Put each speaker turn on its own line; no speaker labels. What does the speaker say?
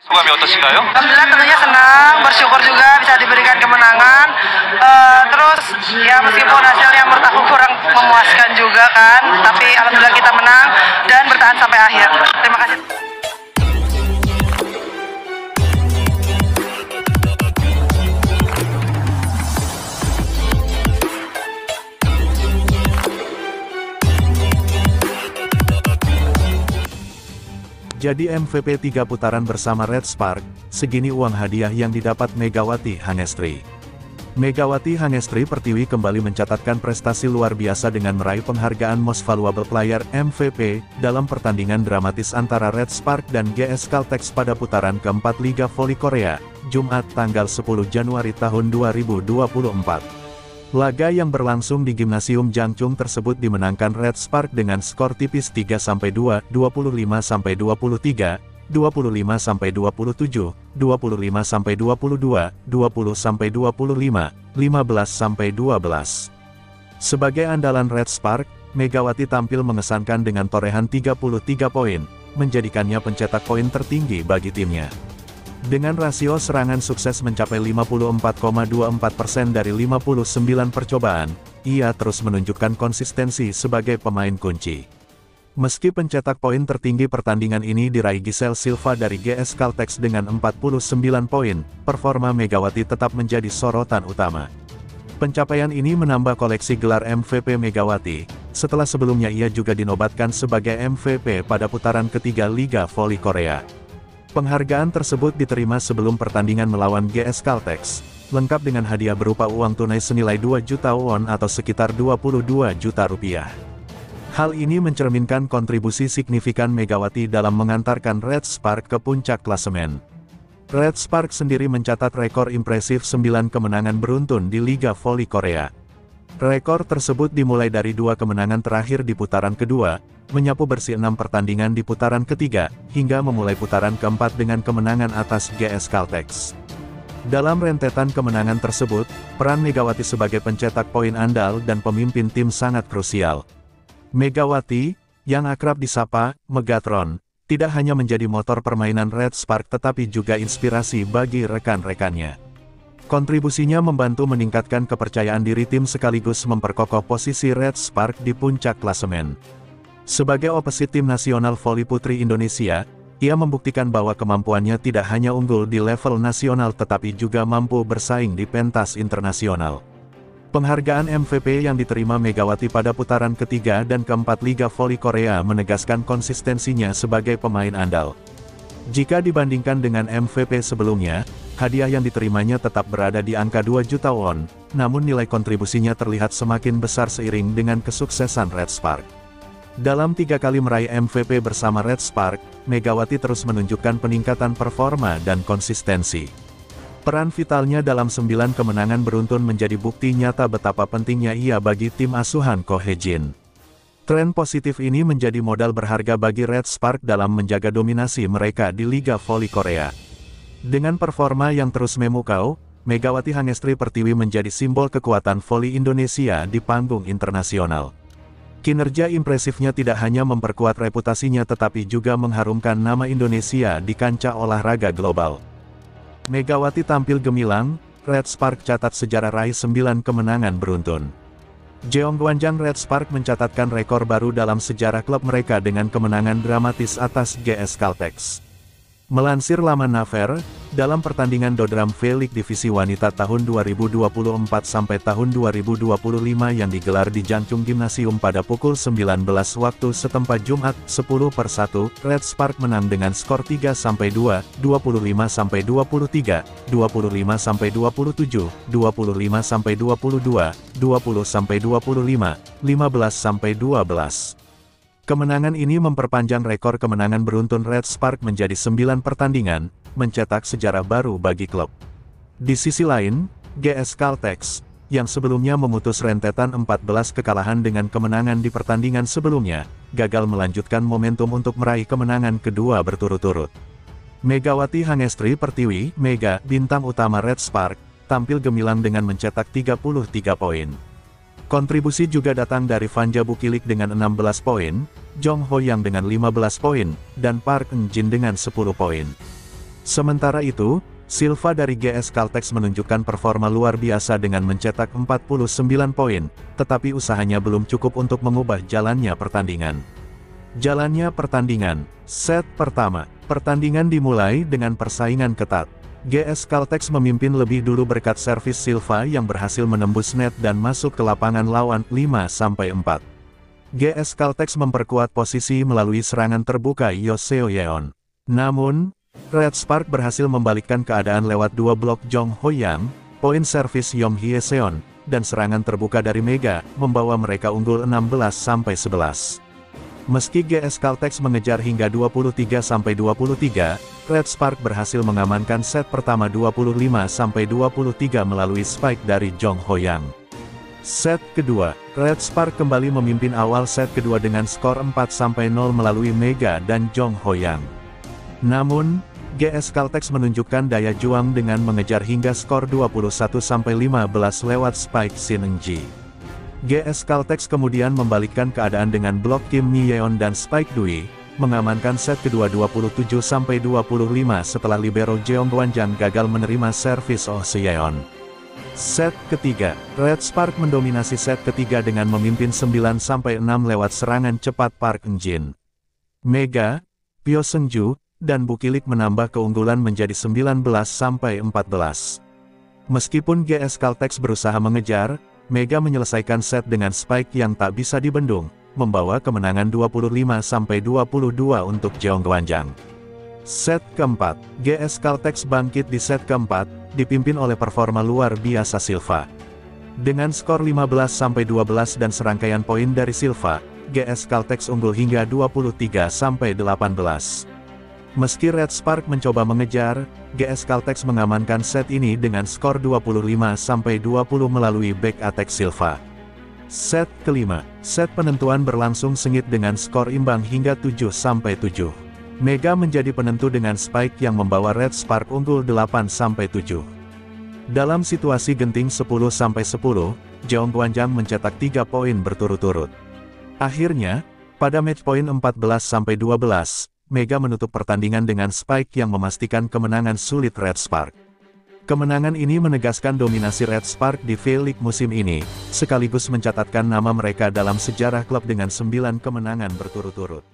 소감이 어떠신가요?
Alhamdulillah tentunya senang, bersyukur juga bisa diberikan kemenangan. Terus ya meskipun hasilnya menurut aku kurang memuaskan juga kan, tapi alhamdulillah kita menang dan bertahan sampai akhir. Terima kasih.
Jadi MVP 3 putaran bersama Red Spark, segini uang hadiah yang didapat Megawati Hangestri. Megawati Hangestri Pertiwi kembali mencatatkan prestasi luar biasa dengan meraih penghargaan Most Valuable Player (MVP) dalam pertandingan dramatis antara Red Spark dan GS Caltex pada putaran keempat Liga Voli Korea, Jumat tanggal 10 Januari tahun 2024. Laga yang berlangsung di Gimnasium Jangchung tersebut dimenangkan Red Spark dengan skor tipis 3-2, 25-23, 25-27, 25-22, 20-25, 15-12. Sebagai andalan Red Spark, Megawati tampil mengesankan dengan torehan 33 poin, menjadikannya pencetak poin tertinggi bagi timnya. Dengan rasio serangan sukses mencapai 54,24% dari 59 percobaan, ia terus menunjukkan konsistensi sebagai pemain kunci. Meski pencetak poin tertinggi pertandingan ini diraih Giselle Silva dari GS Caltex dengan 49 poin, performa Megawati tetap menjadi sorotan utama. Pencapaian ini menambah koleksi gelar MVP Megawati, setelah sebelumnya ia juga dinobatkan sebagai MVP pada putaran ketiga Liga Voli Korea. Penghargaan tersebut diterima sebelum pertandingan melawan GS Caltex, lengkap dengan hadiah berupa uang tunai senilai 2 juta won atau sekitar 22 juta rupiah. Hal ini mencerminkan kontribusi signifikan Megawati dalam mengantarkan Red Spark ke puncak klasemen. Red Spark sendiri mencatat rekor impresif 9 kemenangan beruntun di Liga Voli Korea. Rekor tersebut dimulai dari 2 kemenangan terakhir di putaran kedua, menyapu bersih 6 pertandingan di putaran ketiga, hingga memulai putaran keempat dengan kemenangan atas GS Caltex. Dalam rentetan kemenangan tersebut, peran Megawati sebagai pencetak poin andal dan pemimpin tim sangat krusial. Megawati, yang akrab disapa Megatron, tidak hanya menjadi motor permainan Red Spark tetapi juga inspirasi bagi rekan-rekannya. Kontribusinya membantu meningkatkan kepercayaan diri tim sekaligus memperkokoh posisi Red Spark di puncak klasemen. Sebagai opposite tim nasional voli putri Indonesia, ia membuktikan bahwa kemampuannya tidak hanya unggul di level nasional tetapi juga mampu bersaing di pentas internasional. Penghargaan MVP yang diterima Megawati pada putaran ketiga dan keempat Liga Voli Korea menegaskan konsistensinya sebagai pemain andal. Jika dibandingkan dengan MVP sebelumnya, hadiah yang diterimanya tetap berada di angka 2 juta won, namun nilai kontribusinya terlihat semakin besar seiring dengan kesuksesan Red Spark. Dalam 3 kali meraih MVP bersama Red Spark, Megawati terus menunjukkan peningkatan performa dan konsistensi. Peran vitalnya dalam 9 kemenangan beruntun menjadi bukti nyata betapa pentingnya ia bagi tim asuhan Ko Hye-jin. Tren positif ini menjadi modal berharga bagi Red Spark dalam menjaga dominasi mereka di Liga Voli Korea. Dengan performa yang terus memukau, Megawati Hangestri Pertiwi menjadi simbol kekuatan voli Indonesia di panggung internasional. Kinerja impresifnya tidak hanya memperkuat reputasinya tetapi juga mengharumkan nama Indonesia di kancah olahraga global. Megawati tampil gemilang, Red Spark catat sejarah raih 9 kemenangan beruntun. Jeonggwanjang Red Spark mencatatkan rekor baru dalam sejarah klub mereka dengan kemenangan dramatis atas GS Caltex. Melansir laman Naver, dalam pertandingan Dodram V-League Divisi Wanita tahun 2024 sampai tahun 2025 yang digelar di Jangchung Gimnasium pada pukul 19 waktu setempat Jumat 10/1, Red Spark menang dengan skor 3-2, 25-23, 25-27, 25-22, 20-25, 15-12. Kemenangan ini memperpanjang rekor kemenangan beruntun Red Spark menjadi 9 pertandingan, mencetak sejarah baru bagi klub. Di sisi lain, GS Caltex, yang sebelumnya memutus rentetan 14 kekalahan dengan kemenangan di pertandingan sebelumnya, gagal melanjutkan momentum untuk meraih kemenangan kedua berturut-turut. Megawati Hangestri Pertiwi, Mega, bintang utama Red Spark, tampil gemilang dengan mencetak 33 poin. Kontribusi juga datang dari Vanja Bukilik dengan 16 poin, Jong Ho Yang dengan 15 poin, dan Park Eun Jin dengan 10 poin. Sementara itu, Silva dari GS Caltex menunjukkan performa luar biasa dengan mencetak 49 poin, tetapi usahanya belum cukup untuk mengubah jalannya pertandingan. Set pertama. Pertandingan dimulai dengan persaingan ketat. GS Caltex memimpin lebih dulu berkat servis Silva yang berhasil menembus net dan masuk ke lapangan lawan 5-4. GS Caltex memperkuat posisi melalui serangan terbuka Yoseo Yeon. Namun, Red Spark berhasil membalikkan keadaan lewat dua blok Jong Ho Yang, poin servis Yong Hye Seon, dan serangan terbuka dari Mega, membawa mereka unggul 16-11. Meski GS Caltex mengejar hingga 23-23, Red Spark berhasil mengamankan set pertama 25-23 melalui spike dari Jong Ho Yang. Set kedua, Red Spark kembali memimpin awal set kedua dengan skor 4-0 melalui Mega dan Jong Ho Yang. Namun, GS Caltex menunjukkan daya juang dengan mengejar hingga skor 21-15 lewat spike Shin Eung-ji. GS Caltex kemudian membalikkan keadaan dengan blok Kim Mi-yeon dan spike Dwi, mengamankan set kedua 27-25 setelah libero Jeong Gwanjang gagal menerima servis Oh Se-yeon. Set ketiga, Red Spark mendominasi set ketiga dengan memimpin 9-6 lewat serangan cepat Park Eun-jin. Mega, Pyo Seung-ju, dan Bukilik menambah keunggulan menjadi 19-14. Meskipun GS Caltex berusaha mengejar, Mega menyelesaikan set dengan spike yang tak bisa dibendung, membawa kemenangan 25-22 untuk Jeong Gwanjang. Set keempat, GS Caltex bangkit di set keempat, dipimpin oleh performa luar biasa Silva. Dengan skor 15-12 dan serangkaian poin dari Silva, GS Caltex unggul hingga 23-18. Meski Red Spark mencoba mengejar, GS Caltex mengamankan set ini dengan skor 25-20 melalui back attack Silva. Set kelima, set penentuan berlangsung sengit dengan skor imbang hingga 7-7. Mega menjadi penentu dengan spike yang membawa Red Spark unggul 8-7. Dalam situasi genting 10-10, Jeong Gwanjang mencetak 3 poin berturut-turut. Akhirnya, pada match point 14-12, Mega menutup pertandingan dengan spike yang memastikan kemenangan sulit Red Spark. Kemenangan ini menegaskan dominasi Red Spark di V-League musim ini, sekaligus mencatatkan nama mereka dalam sejarah klub dengan 9 kemenangan berturut-turut.